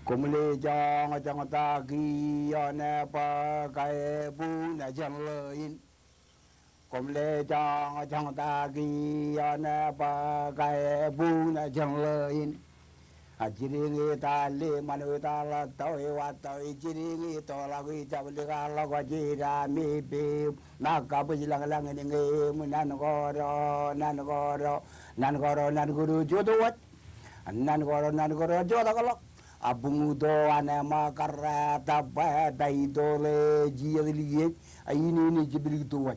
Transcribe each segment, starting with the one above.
Cũng lê cho ta ghi nè pa cái bu nè chẳng lời cũng lê cho ta ghi nè pa cái bu nè chẳng lời à chỉ đi ta lê mà người ta là tôi và tôi chỉ đi tôi là người ta bây giờ là có chỉ ra mi bi na cả bây giờ là người nghe mình nan có rồi nan có rồi chỗ đó nan có rồi chỗ đó có abung do anema karata ba dai dole jiye ini jibri tuwa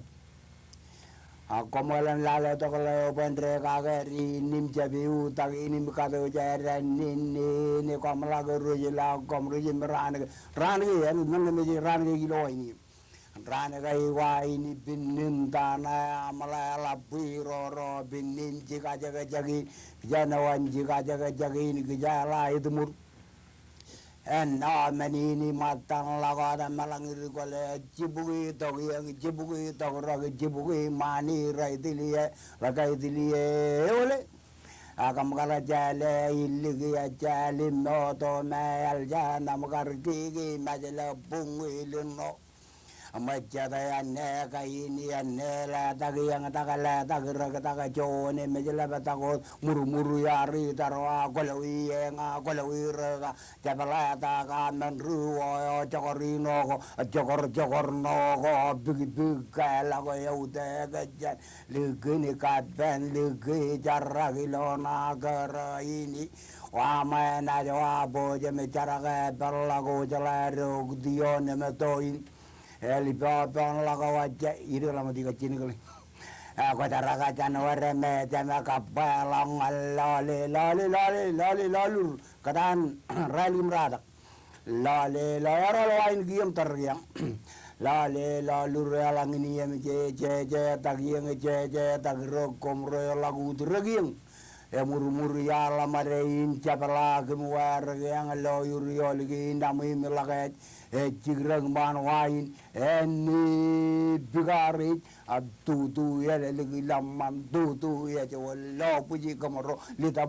a komalan lale to kala pendre kageri nim jabi utang ini mikado jara ni komala guru jila komru jimran ran ge nan me ran ge gilo ini ran ge wa ini binin dana amala la biro ro binin jika jaga jagi janawan jika jaga jagi ini gejala itu mur en na menini matang lagada malangir gole jibugi to roge jibugi mani rai dilie lagai dilie ole agam kala jale iligi ya jale no to mal jana magar gigi majala bungi lino amajada anne kaini anne la tagi yang tagala tagira taga jone majala batago muru yari tarwa golawi nga golawi raga jabala taga menru jokorino jokor no go big kala go yaude gajan ligini kadben ligi jaragilo nagara ini wa mana jawa boje me jaraga balago jalaro dione metoin eli papa la kawaja iri lama tiga cini kali aku cara kaca nuara me jama kapalang lalu kadang rally meradak lale lain giam teriang lalu relang ini yang je tagiang je tagro komro lagu tergiang muru ya lamarein capala kemuar yang loyur yolgi ndamui melakat cigrang man wain ni bigarit tu ya lagi lamam tu ya jawal puji kamaro lita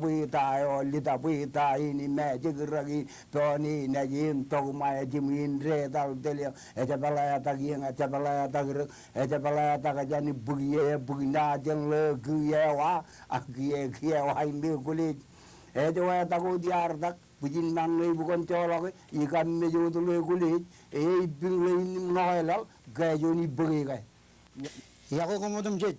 ini me cigragi toni najin to ma jimin re dal delia capala tagir tagajani bugina jeng legi ya wa agie wa ini kulit jawal taku diardak bujin nang lay bukan colok ikan mejo tu lay kulit bing lay noelal gajo ni bagi kay ya ko komodum jej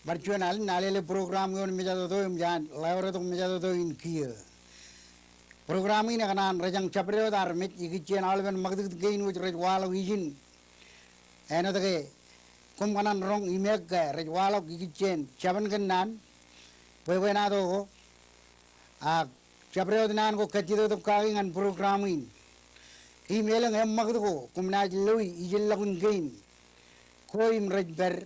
barchuanal nalele program ngon meja to imjan lawra to meja to in kiya program ini kanan rajang chapre dar mit igichen alben magdud gein wich rajwalo ijin eno tage kum kanan rong imek rajwalo igichen chaban kanan na to a Capreo nan ko kaciro to kaingan programin email ang magdo ko kumna lui ijil lakun gain ko im rajber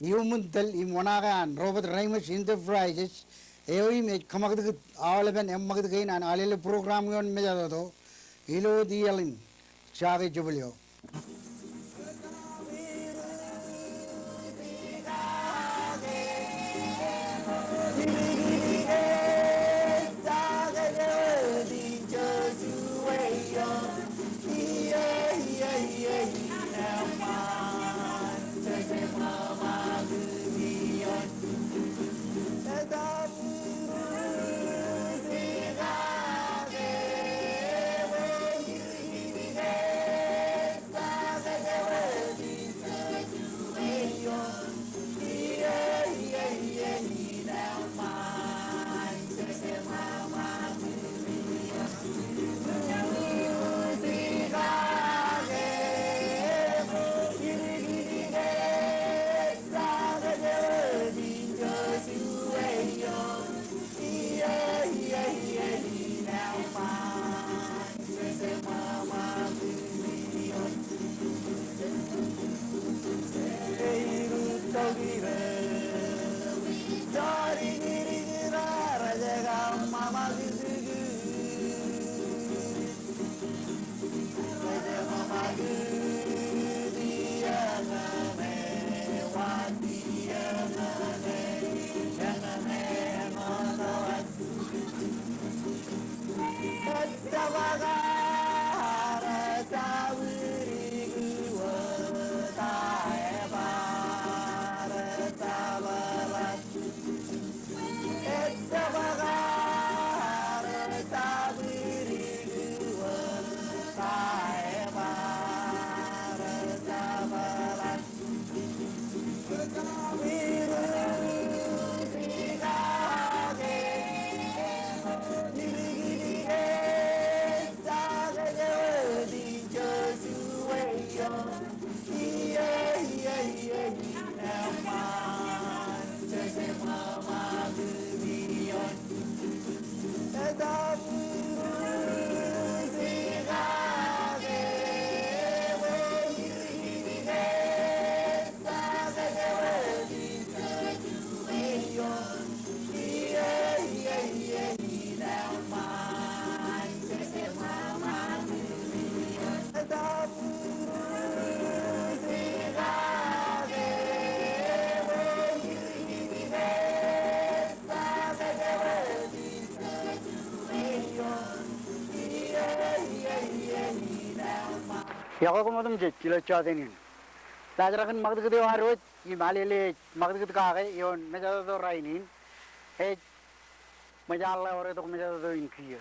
yumuntal im wanagan Robert Ramos Enterprises eoi me kamagdo awalben magdo gain an alele program yon mejado to ilo dialin chage jubulyo Yako kumatum je kilo chadenin. Lajarakan magdagde warot i malele magdagde kaage yon mejado do rainin. E majalla ore to mejado do inkiya.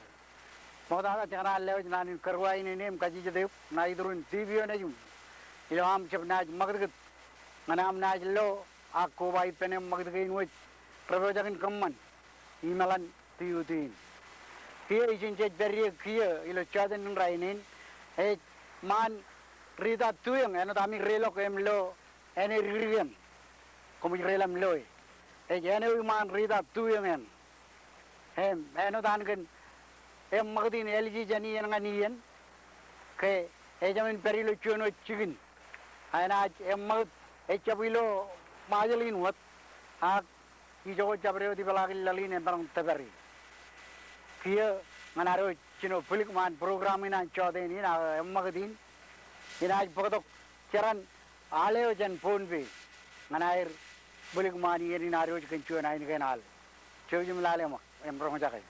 Magdada chana lew nanin karwa ini nem kaji jade na idurun divyo na jum. Ilham chapnaj magdagde manam naj lo akko bai penem magdagde inwaj prabojakan kamman imalan tiyutin. Here is in jet very clear ilo chaden rainin. E man rida tuyang ano dami relo ko emlo ene ririam como relam loy e ene man rida tuyang en ano dan gen magdin LG jani en nganian ke e jamin perilo chuno chigin ana mag e chabilo majalin wat ha ki jo chabre di balagil lalin en barang tabari kia manaro chino pulik man program ina chode ni na magdin inaj pagdok charan aleo jan phone be manair bulik mani yeri naroj kenchu na in kenal chojum lale ma emro ja kai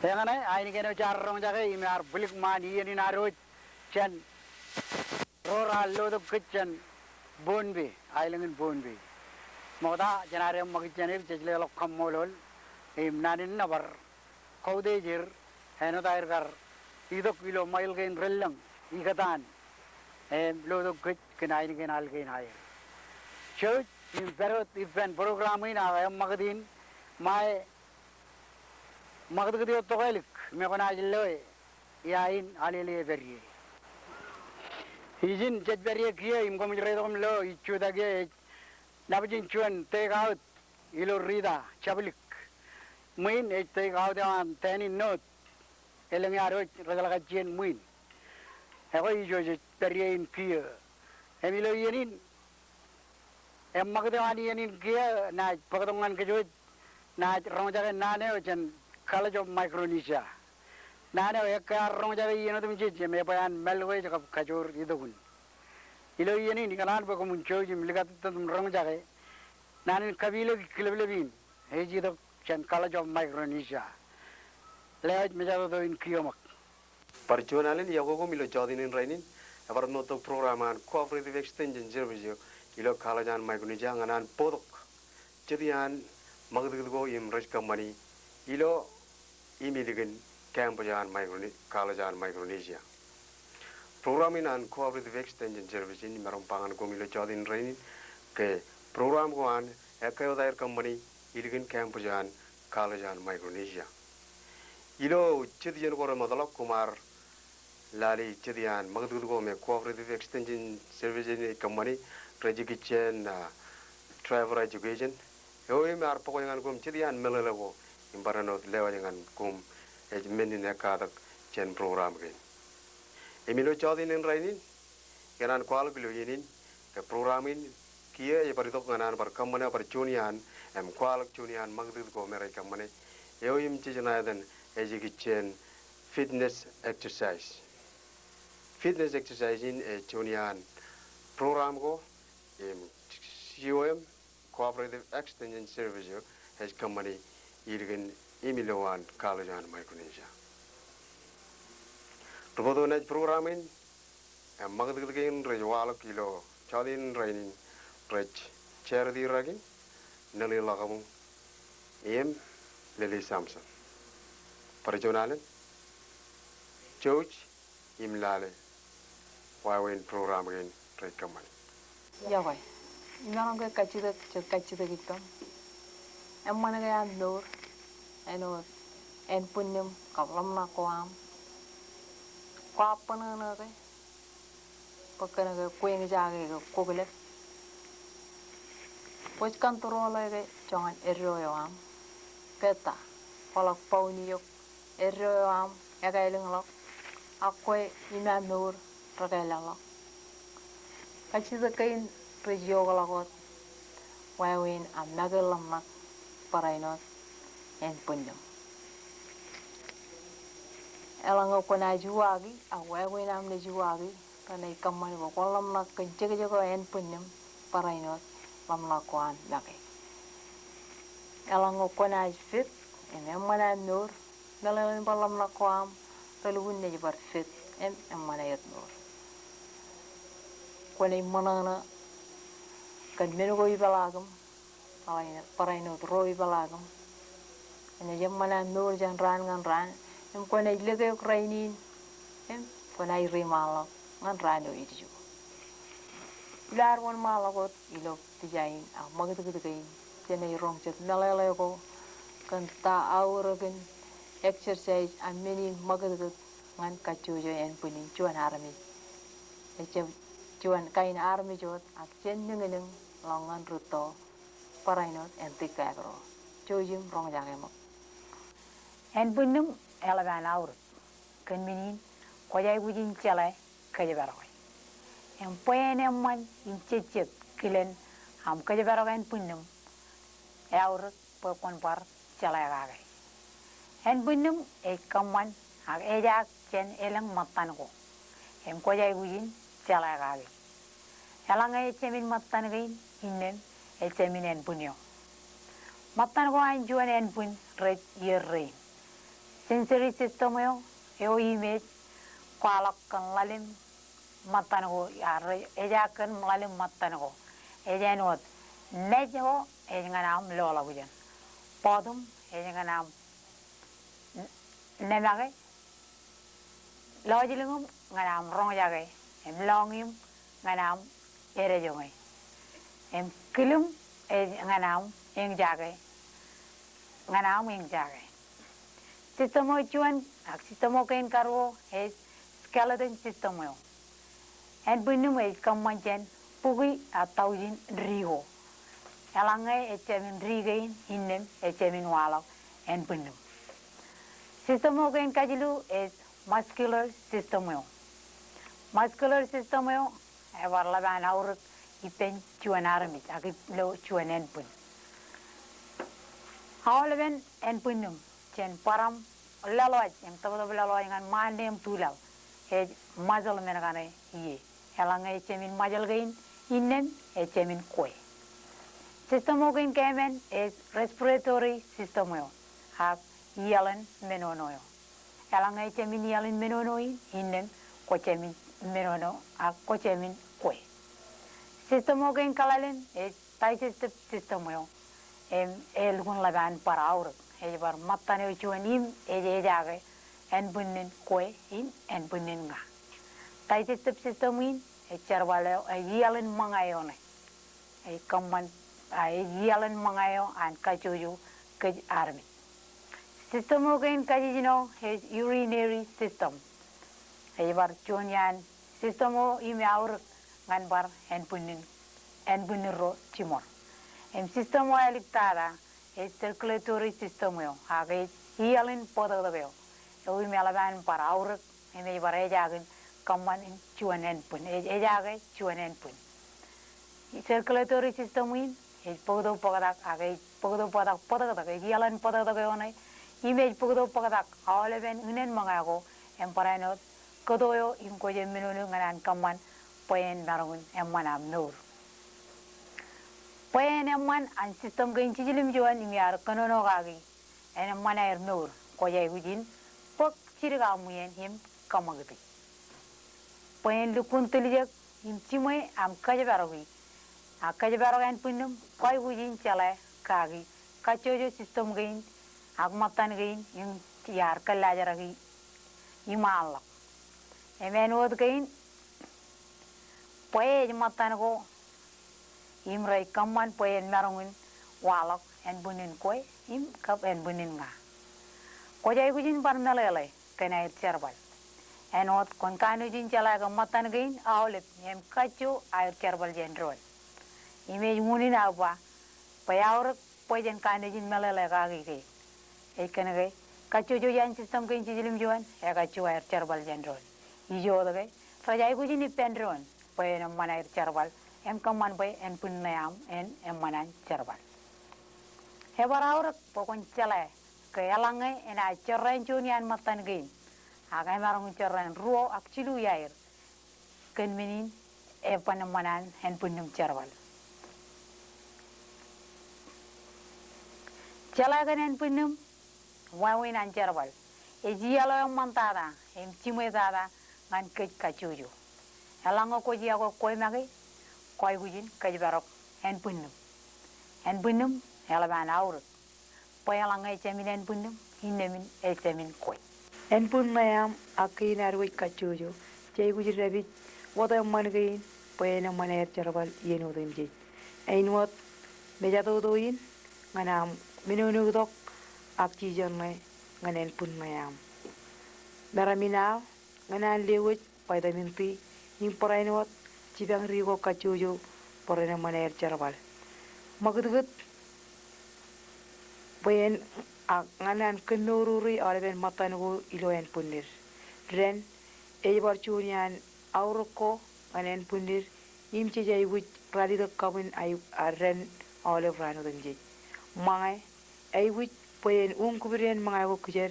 Yang ini kena cara orang jaga ini ar balik mani ini naruh chen rural lo tu kitchen bonbi ailengan bonbi. Moda jenare magijan ini jadi lok kamolol nanin nabar kau dejir heno tair kar itu kilo mile kain relang ikatan lo tu kit kena ini kenal kain air. So in perut event program ini naga magadin mai magad to galik me kona jilloy yain alele berye izin jet berye kiye im kom jre dom lo ichu dage nabjin chuan take out ilo rida chablik muin e take out an tani not eleng yaro ragala jen muin e ko ijo jet berye in kiye emilo yenin em magad ani yenin kiye na pagadongan kejo na rongjaga nane ochen College of Micronesia. Nana ekar rong jaga yeno tum jije me bayan melwe jakap kajur idun. Ilo yeni ni kanan ba kumun choji milikat tum rong jaga. Nana kabilo kilebelebin. Heji do chen College of Micronesia. Lewat meja do in kiyomak. Perjuangan ya koko milo jodinin rainin. Abar noto programan cooperative extension service ilo College of Micronesia nganan podok. Jadian magduggo im raj company ilo imiligan Cambodian College of Micronesia. Program in cooperative extension service in Marumpangan Gomilo Jodin Rain ke program one Ekayodair company iligan Cambodian College of Micronesia. Ilo Chidian Gora Madalok Kumar Lali Chidian Magdugo me cooperative extension service in company Rejukichen travel education. Eoim are Pokoyan Gum Chidian Melelo. Imbaranot lewa dengan kum menin ekadak chen program gen. Emilo jodin in rainin ganan kwal bilo yenin ke programin kia ye paritok ganan par kamane par junian kwal junian magdud ko merai kamane eoim chijana den chen fitness exercise in junian program ko COM cooperative extension service has company Irgen Emiloan College of Micronesia. Robotonet programming and Magdalene Rajwala Kilo, Chalin Raining, Rich, Charity Ragging, Nelly Lagamu, Lily Sampson. Parajonalan, George Imlale, Wawin programming, Red Company. Yawai, Nanga Kachida Gitom. And Managaya Nur, and Punim, Kavlamna Quam, Quapana, Pakanaga, Queen Jaggy, Kobilet, which control John Eroam, Peta, Fall of Pony, Eroam, Egailing Lock, Aquay, Inanur, Ragala Lock. Kachida Kain, Regiola, Wawin, and Nagalam. Parainot and Punyam. Elango Kona Juagi, a Wawin am the Juagi, and a common of Walamnak and Jagajago and Punyam, Parainot, Lamlakwan, Naki. Elango Kona is fit, and Emana Nur, Nalan Balamlakwam, the Lewin never fit, and Emanayat Nur. When a Manana can Minugo Balagam. Parainot Roy Balagam, and a Yamana Nur Jan Ran, and when I live Ukrainian, and when I remalo, and Rano eat you. Lar one malagot, you look the giant, a mugger to the game, then a wrong jet Nalego, canta our again, exercise, and many mugger man Kachuja and putting to an army. A Juan kind army jot, at sending long and ruto. Parainot and Ticagro, Jojim Rongjangamo. And Bunum Elavan out, can mean Koya within Chile, Kajavaro. And Poenaman in Chichet, Killen, Kajavaro and Punum, Our Pokon Bar, Chalaga. And Bunum a common, Ajax Chen Elang Matango, and Koya within Chalaga. Elanga Chemin Matanagin in them. Echemin Punyo. Matan go and Juan and Pun, red year rain. sensory system yo eo image kwalak kan lalim matan go yar eja kan lalim matan go eja not nejo eja nam lola bujan podum eja nam nemage lojilingum nganam rong jage em longim nganam ere jongai em kilum nganam ing jage nganam ing jage sistemo chuan ak sistemo kain karwo es skeleton system yo en bunum es kamanchen pugi ataujin rigo elangai echemin rigain innem echemin walak en bunum sistemo kain kajilu es muscular system yo muscular system yo evar laban aur ipen chuan armit ak lo chuan en pun hawleben en punum chen param laloj em tabo laloj ngan mandem tulaw he mazal men gane ye elangai chemin majal gain innem e chemin koi system gain kemen is respiratory system yo ak yelen menono yo elangai chemin yelen menono innem ko chemin menono ak ko chemin koi system gain kalalen is digestive system yo em el gun laban para aur e bar matane chuanim e jage en bunnin koi in en bunnin nga digestive system in e charwale e yelen mangayone e kamman e yelen mangayo an kachuju ke army system gain kajino is urinary system e bar chunyan system o ime aur ngan bar en bunnin ro chimor em system o elictara es circulatory system yo age yelen podo yo e ime alaban para aur ime bar e jagin kamman in chuanen pun e jage chuanen pun circulatory system in es podo podak age podo podak e yelen podo yo nai ime podo podak awleben unen mangago em parano kodoyo im ko jemino nganan kamman poen darun em manam nur poen em man an system gain chijilim joan imi ar kanono gagi en manair nur ko jay hujin pok chirga muyen him kamagti poen lukun tilijak im chimoy am kajabarogi akajabarogan punum koy hujin chala kagi kachojo system gain ak matan gain im yar kalajaragi imal emen wod gain poe matan go imrai kamman poen marungin walak en bunin koi im kap en bunin nga ko jay gujin par nalele kenai cherbal en ot kon kanu jin chala ga matan gain awlep em kachu ay cherbal jenrol ime munin awa payawr pojen kanu jin malele ga gi e kenage kachu jo yan system gain jilim joan e kachu ay cherbal jenrol ijo dage rajai gujin ipendron poen manai cherbal em kamman bay en punnayam en manan cherbal he barawr pokon chale ke yalangai en a cherren junian matan gain aga marung cherren ruo ak chilu yair ken minin e panamanan en punnum cherbal chala gan en punnum wawin an cherbal e jialo mantada em chimedada ngan kech kachuju yalango ko jiago koy magi koy gujin kajbarok en punnum yalaban aur poyalangai chemin en punnum hinnemin e chemin koy en pun mayam akinar wi kachuju chey gujin rabit wodo mangain poyena maner charbal yeno demje einwot mejato doin nganam minunu dok akji jonne nganen pun mayam meramina nganan lewit payda minti imporainwot cibang rigo kachuju porena maner charbal magudgut poyen nganan kenururi alben matanugo iloen punir ren ebar chunian auroko nganen punir imche jay wit radido kabin ay ren ole vrano denje mai ay wit poyen kubren mai go kujer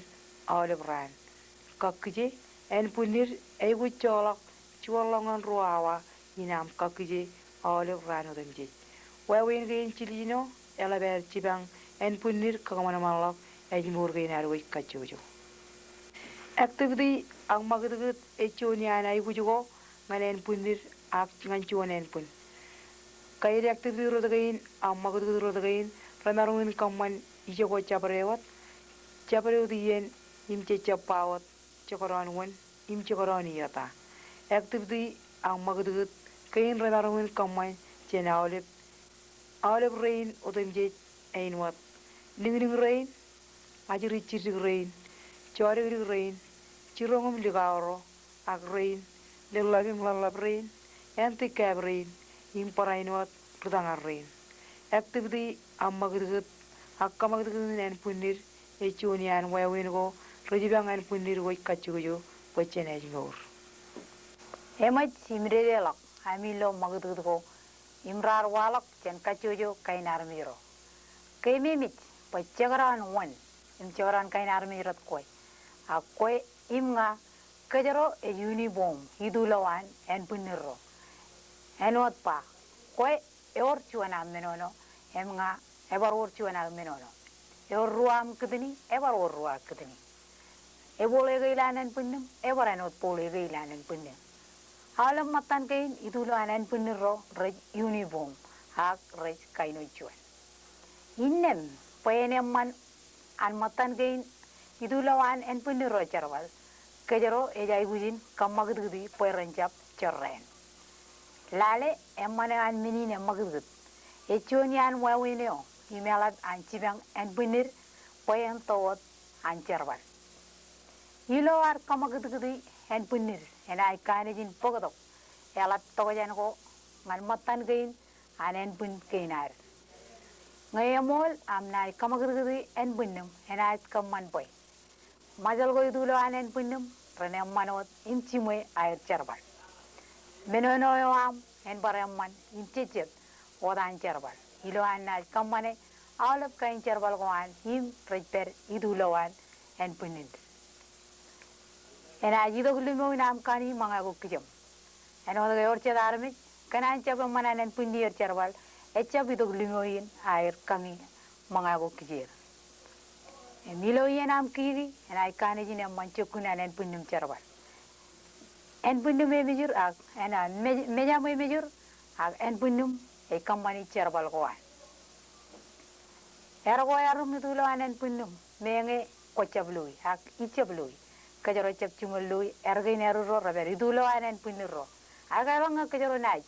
ole vran kakje en punir ay wit cholak chuolongan ruawa inam kakje ole vrano denje wawin gen chilino elaber cibang en punir kagamana malak ay murgen arwi kachujo activity ang magdugut echonian ay gujugo nganen punir ak nganchuanen pun kay activity rodagain ang magdugut rodagain ranarungin kamman ijogo chabrewat chabrewt yen imche chapawat chokoran wen imche korani yata activity ang magdugut kain ranarungin kamman chenawlep awlep rain odemje ainwat ling rain ajiri chirig rain chorig rain chirongum ligawro ak rain lelagim lalab rain anti cab rain imparainwat rudangar rain activity amagdugut akkamagdugut nen punir echonian wawingo rejibangan punir woi kachugo wachenej ngor emaj simrelak amilo magdugut ko imrar walak chen kachujo kainar miro kaimimit pachagaran wan imchagaran kainar mirat koi akoi imnga kajaro e uniform idulawan en puniro enot pa koi eor chuana menono emnga ebar or chuana menono eor ruam kdini ebar or ruwa kdini ebole gailanan punnum ebar enot pole gailanan punnum alam matan kain idulawan en puniro rej uniform ak rej kaino chuan innem payeneman an matan kain idulawan en puniro charwal kejaro ejai gujin kamagdudi poirancap chorren lale emmane an minine magdud echonian wawineo imelat an chibang en punir poyen towot an charwal ilowar kamagdudi en punir en ai kanejin pogodok elat togojan ko ngan matan kain an en pun kainar ngayamol amnai kamagdudi en punnum en ai kamman boy majal go idulo anen punnum rene manot imchimoy ayr charbal menono am en baramman imchechet odan charbal ilo anna kammane alap kain charbal go an him reper idulo an en punnin en ajido gulimo nam kani manga go kijam en odo yorche darmi kanan chab manan en punni yer charbal echab ido gulimo in ayr kangi manga go kijir Milo yen am kiri en ai kanejin am manchukuna en punnum charbal en punnum e mejur ak en meja me mejur ak en punnum e kammani charbal ko an ergo yarum dulo an en punnum menge ko chablui ak ichablui kajaro chap chungolui ergain eruro raberi dulo an en punniro aga ranga kajaro nai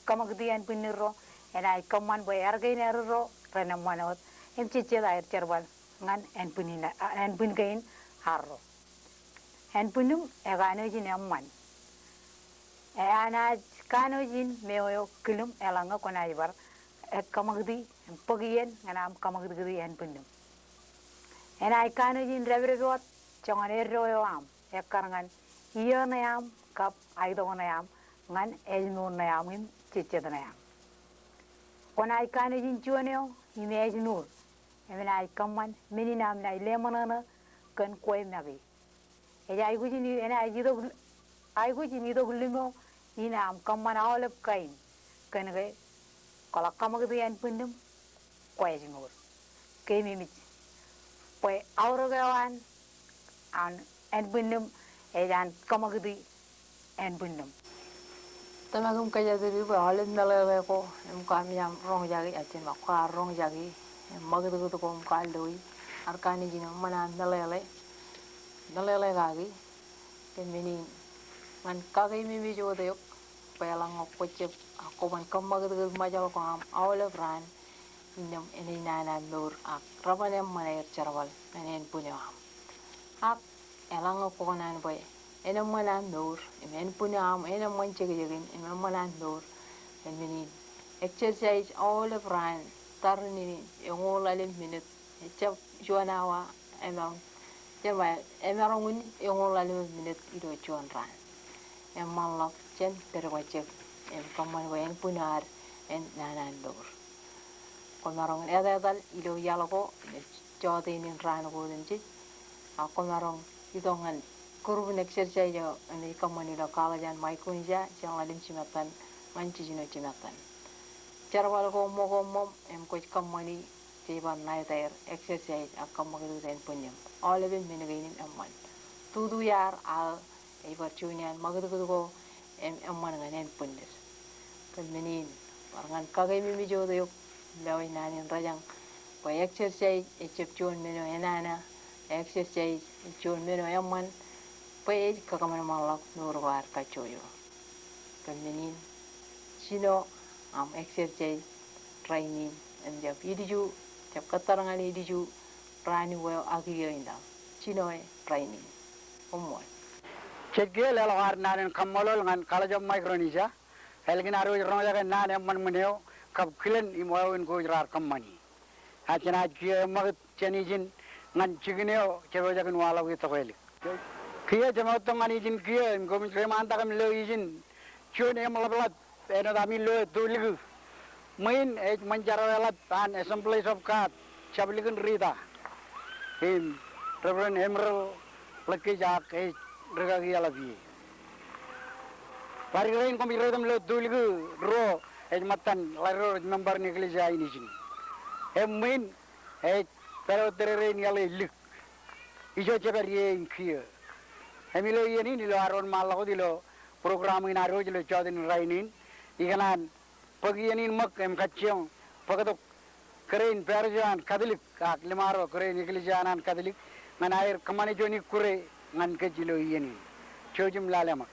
kamagdi en punniro en ai kamman boy ergain eruro rena manot em chiche da charbal ngan en punina en pungain harro en punum e ganojin amman e ana kanojin meoyo kulum elanga kona ibar e kamagdi pogien ngana am kamagdi en punum en ai kanojin rebrewot chongane royo am e karangan iyona am kap aidona am ngan elnuna am im chichedana am kona ai kanojin chuoneo imej nur emina ai kamman mini nam nai lemonana kan koi magi eja ai gujini ena ai gujini do gulimo ina am kamman awlep kain kan ge kala kamagdi en punnum koi jingur ke mimi koi awrogawan an en punnum ejan kamagdi en punnum tamagum kaya diri ba halin nalale ko em kamiam rong jagi achin ma ka rong jagi magdugut ko kaldoi arkani jino mana nalele gagi temini man kagay mimi jode yok pelang ko chep ako man kamagdugut majal ko am awle bran inom eninana nur ak rabane maner charwal enen punyo am ak elang ko nan boy enam mana nur en punyo am enam man chegin enam mana nur temini exercise awle bran tarni ngol alim minute chap jonawa emang jema emarong ngol alim minute ido chon ran emang lok chen terwachek em kaman wen punar en nanan dor komarong edadal ido yalako chote nin ran ko denji akomarong idongan kurun exercise yo ani kaman ilo kalajan mai kunja jang alim chimatan manchi jino chimatan charwal ko mo em ko kamani tiban naiter exercise akam magdu den punyam all of it minagain amman tudu yar al e barjunian magdugo em man nganen pundir kan menin warangan kagay mi jodo yok laway nanin rajang pa exercise e chepchon meno enana exercise e chon meno yamman pa e kakaman malak nur war kachoyo kan menin sino am exercise training and jab idiju jab katarangan idiju rani wo agiyo inda sino e training ummo Cegel elawar nanen kamolol ngan kalajam Micronesia helgin aro roja kan nanen man meneo kap kilen imoin ko jar kamani achana kiye mag chanijin ngan chigneo cheroja kan wala wi tokel kiye jamot ngani jin kiye gomin remanta kam lo izin chune malablat ena dami lo tulig main ej manjaro elat an assemblies of god chabligan rida him Reverend Emerald Lekijak regagi alabi. Parigrain kami redam lo dulgu ro matan laro member ni kelija ini sini. Main pero terere ni ale lik. Ijo ceper ye inkia. Emilo ye ni lo aron malako dilo program ini aro jelo jodin rainin. Ikanan pagi ini mak kacang pagatok keren perjalanan kadilik kak limaro keren iklijanan kadilik ngan air kemana joni kure ngan kecilo ini cojum lalema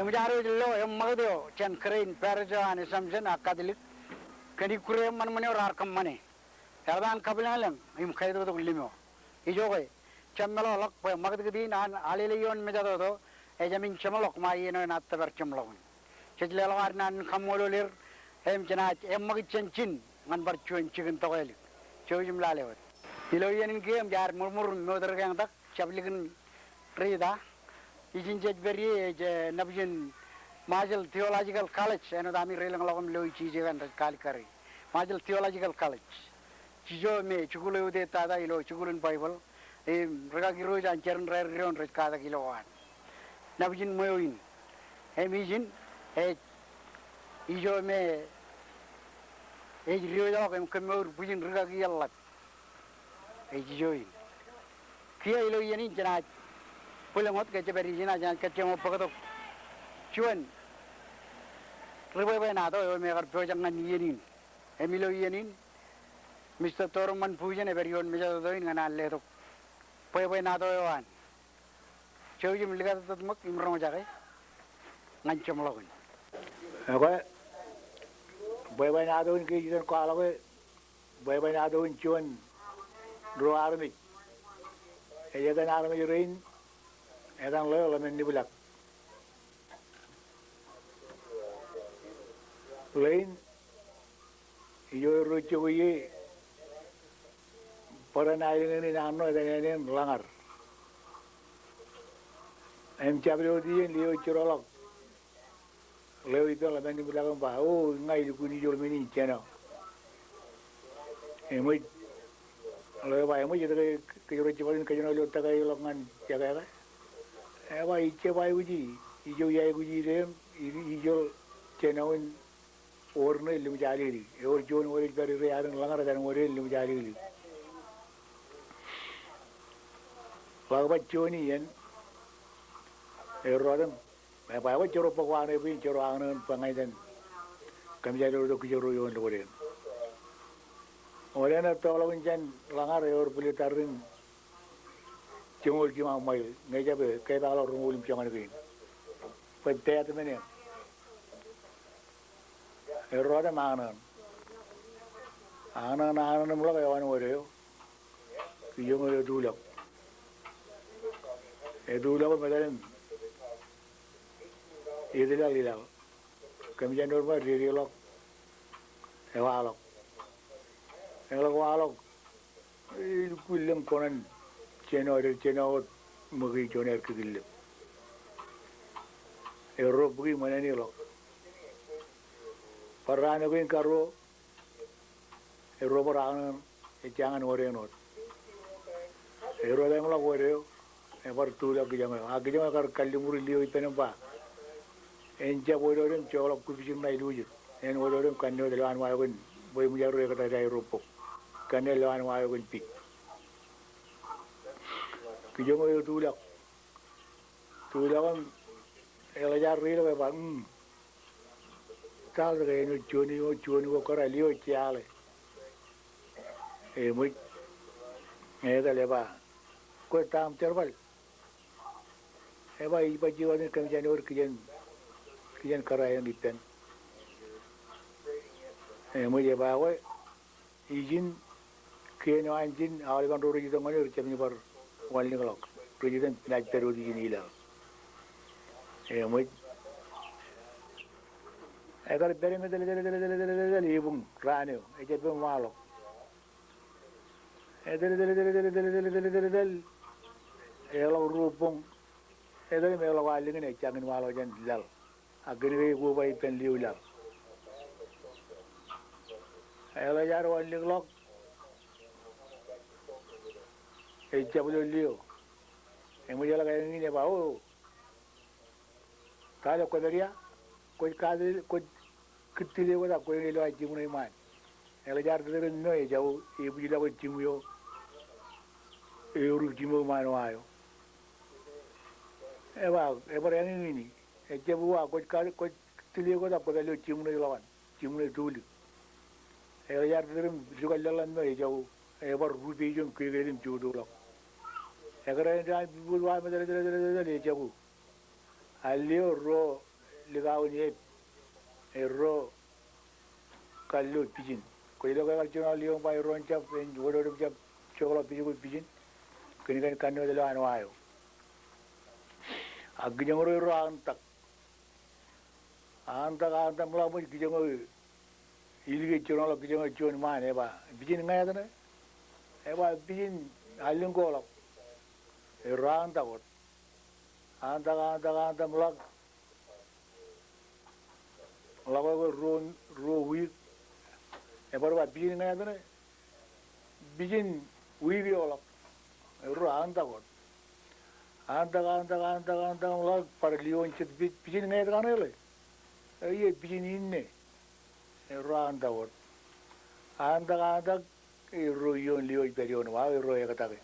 Emjaro lo emagdio chen crane paraja and assumption akadlik kani kure man mane or arkam mane erdan kabilalam im khaydo to limo ijoge chamelo lok magdi nan alele yon mejado do ejamin chamalok ma yeno na tabar chamlo chejlelo arnan khamololir em chana emag chenchin man bar chuen chigen toel chojim lalewat ilo yenin game jar murmur modar gang tak chabligin rida Ijin Jedberi, Nabjin Majal Theological College, and Dami Relang Logam Loy Chijan Kalikari. Majal Theological College. Chijo me, Chukulu de Tada Ilo, Chukulun Bible, a Ragagiru and Chern Rare Ground Rekada Kiloan. Nabjin Moin, Emijin, a Ijo me, a Rio and Kamur Bujin Ragagialat, a Join. Kia Ilo Yanin Janat. Pulang ke ceberi jina jangan kecil pakai cuan. Ribuan ada orang mereka berjangan yenin. Emilo yenin. Mister Torman pujan eberion meja tu ini ngana letok. Ribuan ada orang. Cuci melihat tu mak imron jaga. Ngancam lawan. Apa? Ribuan ada orang kita kalau ke ribuan ada orang cuan dua army. Ejakan army rain. Edang lo lamen ni bulak. Lain, iyo rucu ye. Peran air ni nano dengan ni langar. Em cabrio dia leo curolok. Leo itu lamen ni bulak apa? Oh, ngai di kuni jual mini channel. Emoi, leo bayar emoi jadi kerja cepat kerja leo tak kaya longan jaga. Ewa ice bai uji, ijo yai uji dem, ijo cenawin orne ilmu jali, or jon or beri rearan langar dan or ilmu jali. Bawa joni yen, erodem, bawa coro pokwan ebin coro angan pangai dan kami jadi orang kujuru yon loren. Orang na tolong jen langar or beli tarin. Cungul cuma mai, ngeja be, kita kalau rumul jangan gini. Pada tu mana? Eroda mana? Anak mula kaya orang orang, kijung orang dulu. Dulu apa macam? Ini dah lilau. Kami jangan lupa diri lok, walok. Elok walok, kulim konan. Cheno magi joner kigil. Euro bugi mana ni lo. Parana ko karo. Euro parana jangan orang not. Euro dah mula orang. Ebar tu lagi jangan. Agi jangan kar kalimuri liu itu nampak. Enja orang colok kubising nai luju. En orang kanyo dewan wawan. Boy mujaru kata dari Eropa. Kanyo dewan wawan pik. Kijong itu tulak kan, elajar real apa? Kalau kita ni cuani ko kara liu ciale. Mui, dah lepas, ko tam terbal. Iba jiwa ni kami jadi orang kian kara yang dipen. Mui lepas awak, izin kian anjin awal kan orang itu mana orang cakap ni bar. Wali ngelok, presiden naik terus di sini lah. Mui, agar bereng itu ibung rane, ejat bermalok. Elok rupung, melok wali ni jangan malok jangan lal. Agar ni gua bayi pen liu lal. Elok jar wali ngelok. Cabul liu, emu jalan kaya ni bau. Kalau kau beria, kau kado kau kecil lewat aku yang lewat cium ni man. Elajar tu terus no jauh, ibu juga kau cium yo, urut cium man wayo. Ebar yang ini, cabu kau kado kau kecil lewat aku yang lewat cium ni lawan, cium ni dulu. Elajar tu terus juga jalan no jauh, ebar rupi jom kau kelim jodoh lah. Agar anda buat macam mana jauh, alio ro ligaw ni ro kallo pijin ko ilo ka kalcho liyo pa ro chap en wodo chap chokola pijin kini kan de lo anwayo agjangro ro anta mula mo gijango ilge chono gijango chon mane ba bijin ngaya eba bijin alin ko la anta ko anta mula lago ro wi ebar ba bijin ngaya bijin wi la ro anta ko anta mula par lion chit bijin ngaya kanele ye bijin inne ro anta ko anta ro yon liyo perion wa ro ekatake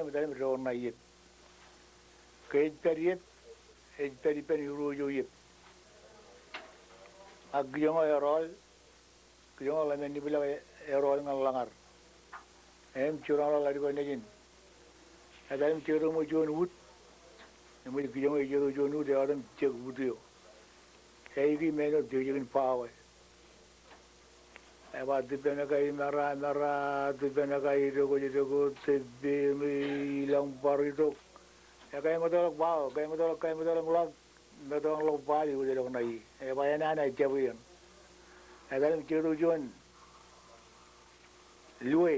mitan ro na yet ke peri ro yo yet agyong erol kyong la ni bila erol ngalangar em chura la ko nejin adam churu mo jon wut mo kyong e jon wut adam chek wudio ei gi meno de pawe eba dipena kai nara dipena kai jogo tebe mi lang parito kai modal bao kai modal ngulak medong lo bali udah dong nai eba yana jabuyan adam churu jon luwe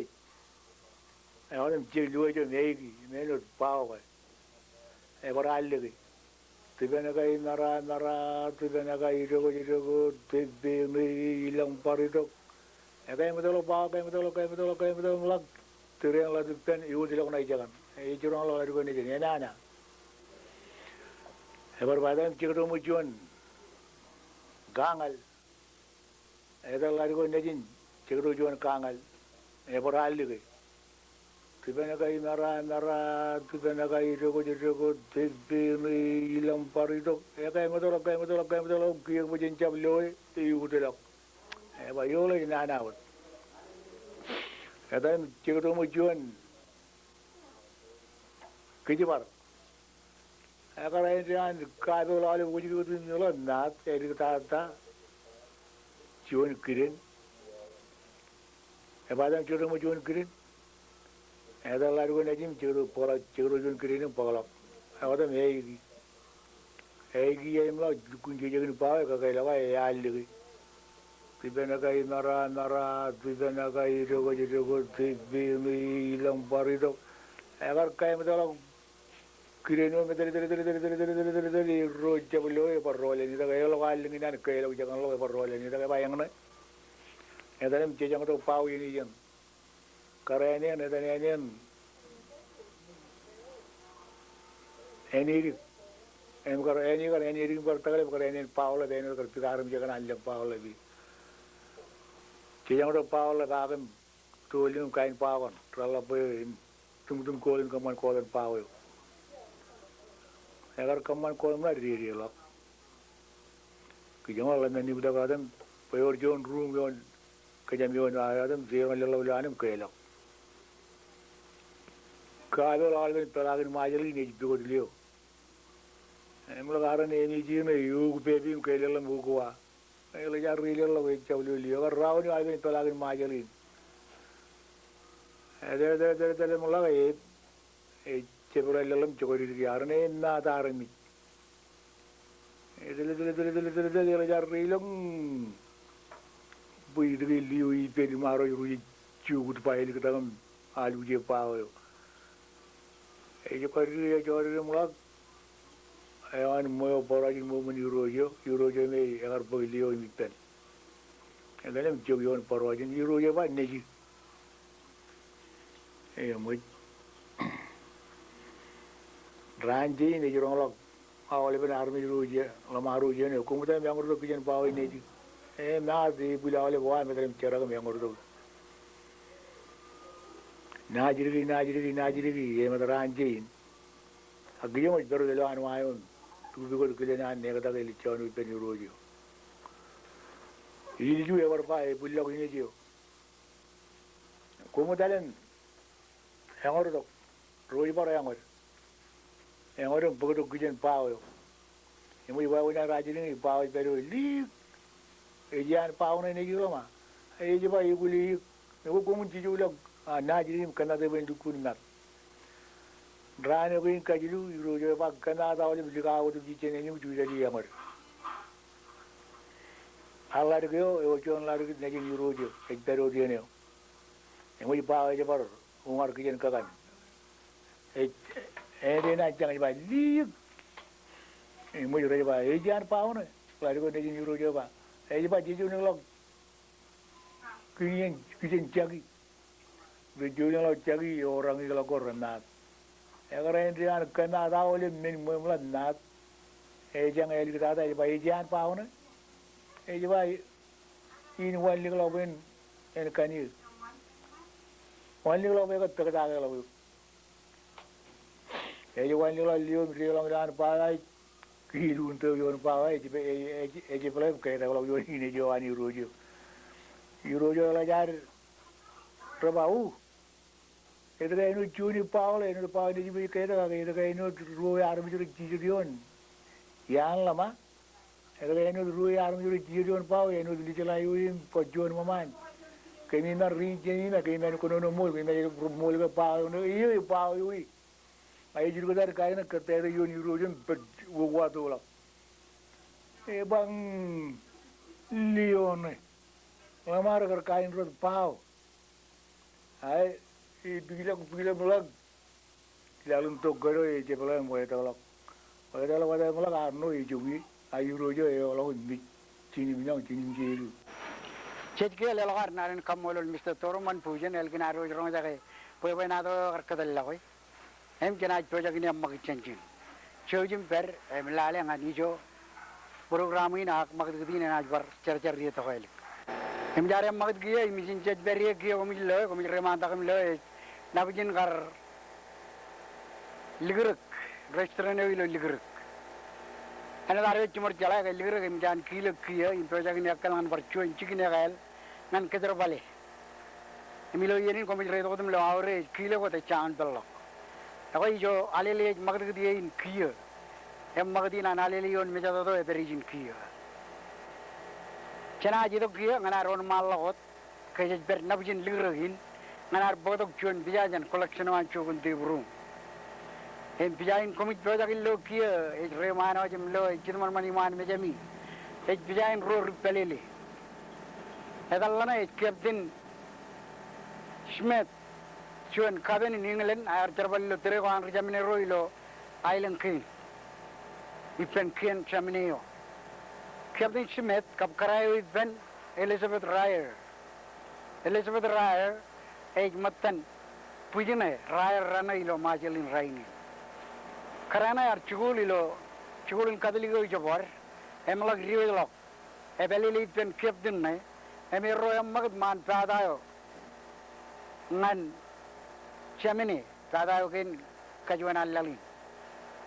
adam churu luwe jon ei meno pawe eba ralle dipena kai nara dipena kai jogo tebe mi lang parito kai modal bao kai modal ngulak tereng la dipen iu dilok nai jangan ei jurang lo ko ni yana ebar badan chikro mo jon gangal edal la ko nejin chikro jon gangal ebar allige tibena kai nara tibena kai jogo tebe mi ilang parito kai modal kiye mo jin chab loy iu dilok eba yo le nana wat kadang chikro mo jon kijibar akara indian kado lale wuji ko tin lo na eri ta jon kirin eba dan chikro mo jon kirin eda la ko najim chikro jon kirin pala awada mei ei mla kunje jegin pawe ka kai lawa ya alli tibena kai nara tibena kai jogo tibi mi lang parito agar kai medala kireno medali ro jablo e parole ni da kai lo alli ni nan kai lo jangan lo parole ni da kai bayang na edalem jejang to pau ini yang karene ne da ne eni em kar eni ring par tagale karene paula de ne kar pigaram jagan alli paula bi Kaya orang Paul agam tulis kain Paul, terlalu apa tung kolin kaman kolin Paul. Agar kaman kolin mana diri lah. Kaya orang lain ni budak adam, payor John room John, kaya John adam zaman lalu anem kaya lah. Kaya orang pelagin majeli ni juga diliu. Emang orang ni jiran yuk baby kaya lah bukuah. Ele ya rile lo ve chavlu liyo gar raw ni ay to lagin majalin de mula e chebra lelam chogori yarne na darmi de ya rilong bui de liyo I pe maro yu chugut paili kadam alu je pawo e je kori jori mula ayan mo porajin mo mani euro me agar boilio imitan elem jogion porajin euro ba neji mo ranji ne jorong lo awale ben armi euro lo maru je ne ko mutan yang ro kijen pawi neji na de bulawale wa me dem chera me ngordo na jirgi e ma ranji agiyo mo doro de lo anwayon tu ko kile na ne ga li chonu pe ni rojo ili ju e war pa e bulla ko ni jiyo ko mo dalen hangor do roi bara hangor bugo do gijen pawo Yang mau bawa nak rajin ni bawa baru lik. Jangan bawa ni juga mah. Coba ibu lik. Aku komun cicu log. Na jadi kena tu bentuk kunat. Rana ko kajilu rojo pa kena ta wale bilika ko tu cicu ni uju jadi amar. Allah de ko e ojon la de ni ni rojo ek bero dia ne. Yang mau bawa je baru umar kijen kakan. Dia nak jangan bawa lik. Mau jadi bawa jangan bawa ni. Lalu ko ni rojo ba. Ba cicu ni log. Kijen jagi. Bejunya lo cari orang itu kalau korenat. Agar ini dia kena tahu le memulat nat. Jangan elik kata coba jangan pau ne. Coba ini wali kalau ben ini kani. Wali kalau ben kata kata kalau. Coba wali kalau lihat orang jangan pau kilu untuk orang pau. Coba pelem kata kalau ini jual ini rojo. Rojo lah jar terbau. Itu kan itu cuni pau le, itu pau ni juga kata itu kan itu ruai arm itu cijion, yang lama. Itu kan itu ruai arm itu cijion pau, itu dicelayu kojon maman. Kami nak rinci nak kami nak kono mul, kami nak mul ke pau, iyo pau iyo. Ayo juga dari kaya nak kata itu ini rujuan berbuat tu lah. Bang Leon, lama ada kain rot pau. Ay bila mulag lalu untuk garo je pala mo eta lok wada mulag arno ijumi ayu rojo e lo mi chini minang chini jiru Chetke lelgar narin kamolol Mr. Toroman pujan elgin aro jrong jage poy nado arkadalla koy em kena project ni amma kichenchin chojim per em lale ngani jo program ina ak magdin na bar cer riya to hoyle em jare magd giye misin chet beriye giye ko mi remanta kam le nabjin gar ligrek restaurant ilo ligrek ana dare chumur chala ga ligrek em jan kilo kiye im project ni akal ngan barchu chikine gal ngan kedro bale emilo yenin ko mi redo dum lo awre kilo ko te chan bello ako jo alele magd giye in kiye em magdina alele yon me jado do e berijin kiye Chana jido kiya nganar on malakot kaya ber nabjin ligrahin nganar bodok chuan bijajan collection wan chugun tibrum em bijain komit project lo kiya e remano jim lo jinman mani man mejami e bijain ro pelele edallana e captain Schmidt chuan kaben in England ar terballo tere ko an jamine roilo island kin ipen kin chamineo Captain Schmidt kap karayo Ben Elizabeth Ryer. Elizabeth Ryer age matan pujine Ryer rana ilo majalin raini. Karana ar chugulin kadaligo jabor emlag riwelok. Ebelili pen captain ne emiro emag man padayo. Ngan chamine padayo kin kajuan allalin.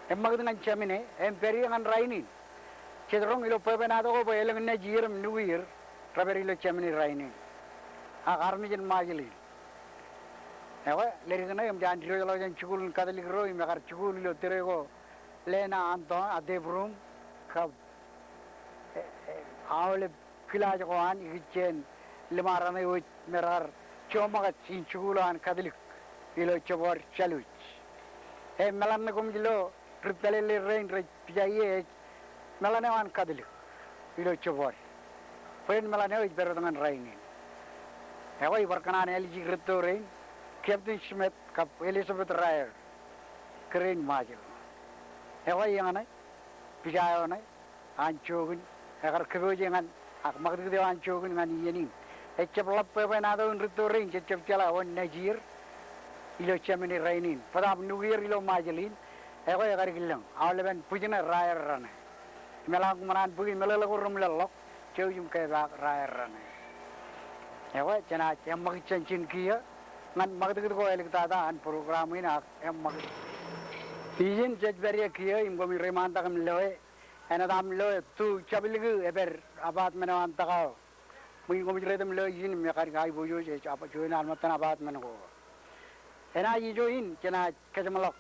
Emag dengan chamine emperi ngan raini. Cedrong ilo pepenado ko elang na jiram nuwir raberi lo chamini raini akarmi jen majili ewa lerigana em jan diro lo jan chukul kadali ro im akar chukul lo terego lena anto adebrum kab awle kila joan ichen limarana yo merar chomaga chin chukulan kadali ilo chobor chaluch e melan ko milo pripele le rain re pijaye Melanewan kadili, ilo cobor. Pen melanewa ibarat dengan rainin. Ewa ibarkanan LG Grito rain, Captain Schmidt kap Elizabeth Ryer, keren majel. Ewa yang anai, pijayo anai, ancogun, agar kebujangan, ak magdi dewa ancogun dengan yenin. Ecap lap pen ada un Grito rain, ecap cala on najir, ilo chamini rainin. Padam nugir ilo majelin, ewa agar gilang, awalben pujana Ryer ranai. Melang manan bui melalago rumlelok ceujum kaya raerane ewa cina yang mag cincin kia ngan magdegit ko elik tata an program ina yang mag izin jajberia kia imbo mi remanta kam loe enadam loe tu chabiligu eber abat menawan takao mui ko mi redem loe izin me kar gai bojo je apa join almatan abat menako ena ijoin cina kajamalok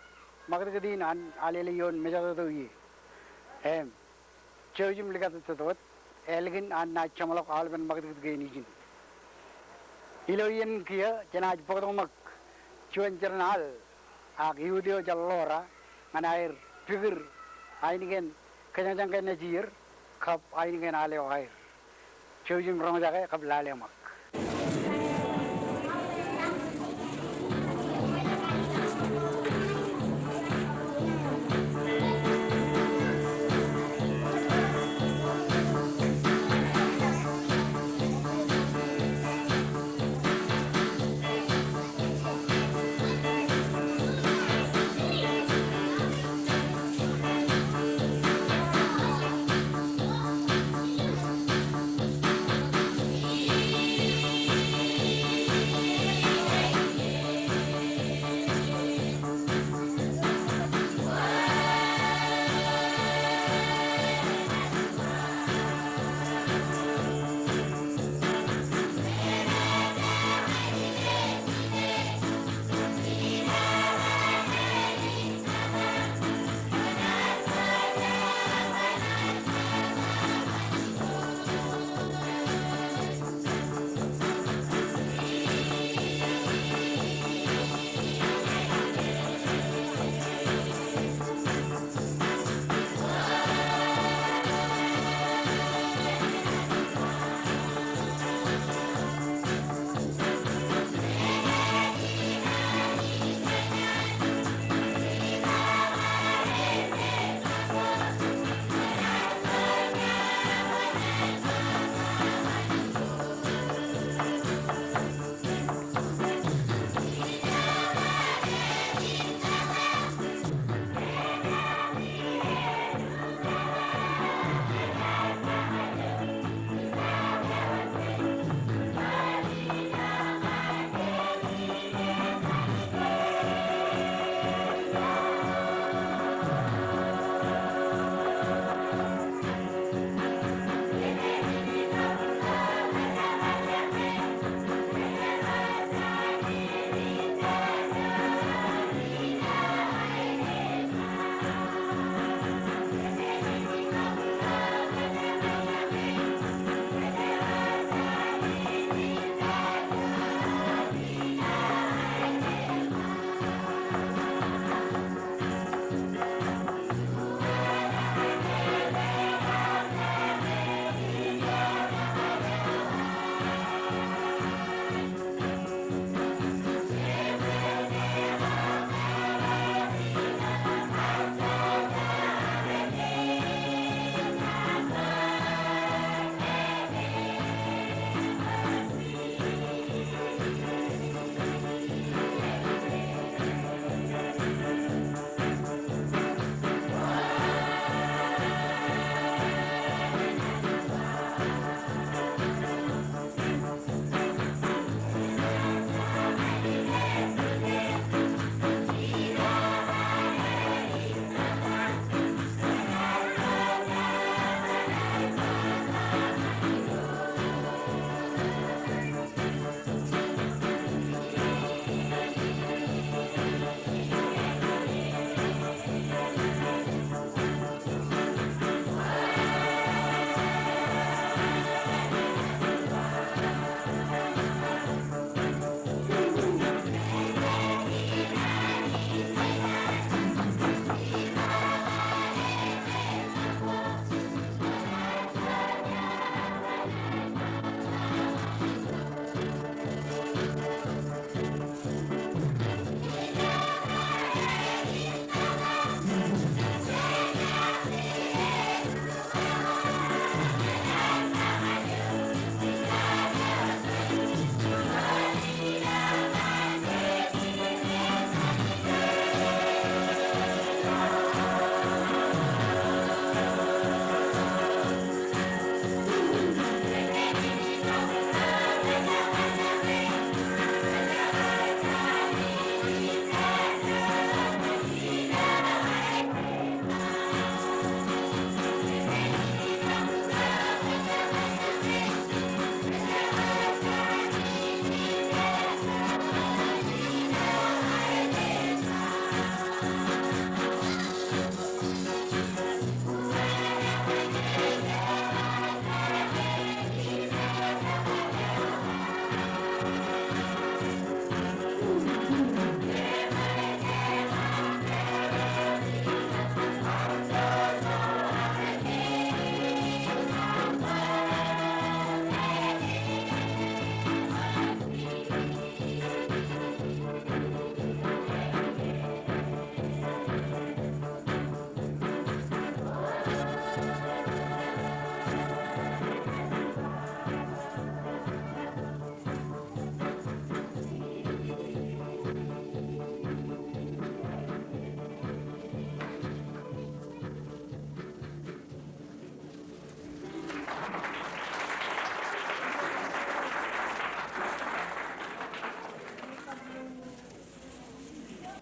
magdegit an alele yon mejado yi Chojim Ligatot, Elgin and Nachamalok Alban Magdid Gainigin. Iloyan Kia, Janaj Potomac, Chuan Journal, Agudio Jalora, and I figure Einigen Kanajan Najir, Cup Einigen Aleo Hire. Chojim Ramajaga, Cup Lalemak.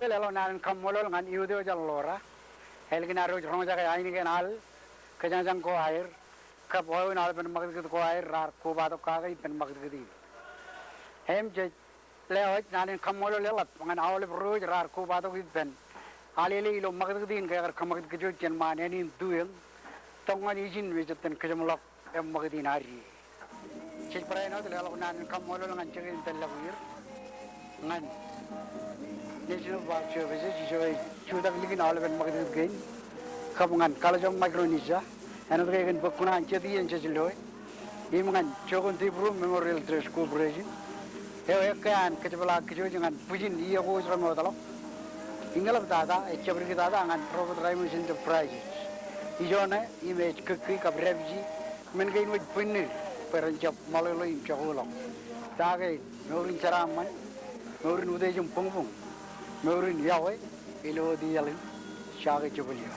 Lelo nan kamolol ngan iudo jalora. Helgina roj rong jaga aini ke nal kejang ko air kap hoy nal pen magd ko air rar ko ba to ka pen magd di. Hem je leo nan kamolol lelat ngan awle roj rar ko ba to pen. Alele ilo magd din ke kamagd ke jo chen man enin duel tongan izin wejten kejamlok em magd din ari. Chit pray no lelo nan kamolol ngan chegin telawir ngan National Park Services is chudak ligin all when magdid gain kapungan kalajong Micronesia and the gain bokuna and chedi and chesiloy imangan chogun tibru memorial trace corporation hekan kecebala kejujung and pujin iya ko ramodalo ingalab dada echabri dada and robot raimus enterprises ijone image kekri kabrevji men gain with pinir peranjap malolo im chahulang dagay norin charaman norin udejum pungpung Maurin Yahweh, Ilo Dialin, Shaggy Jubilee.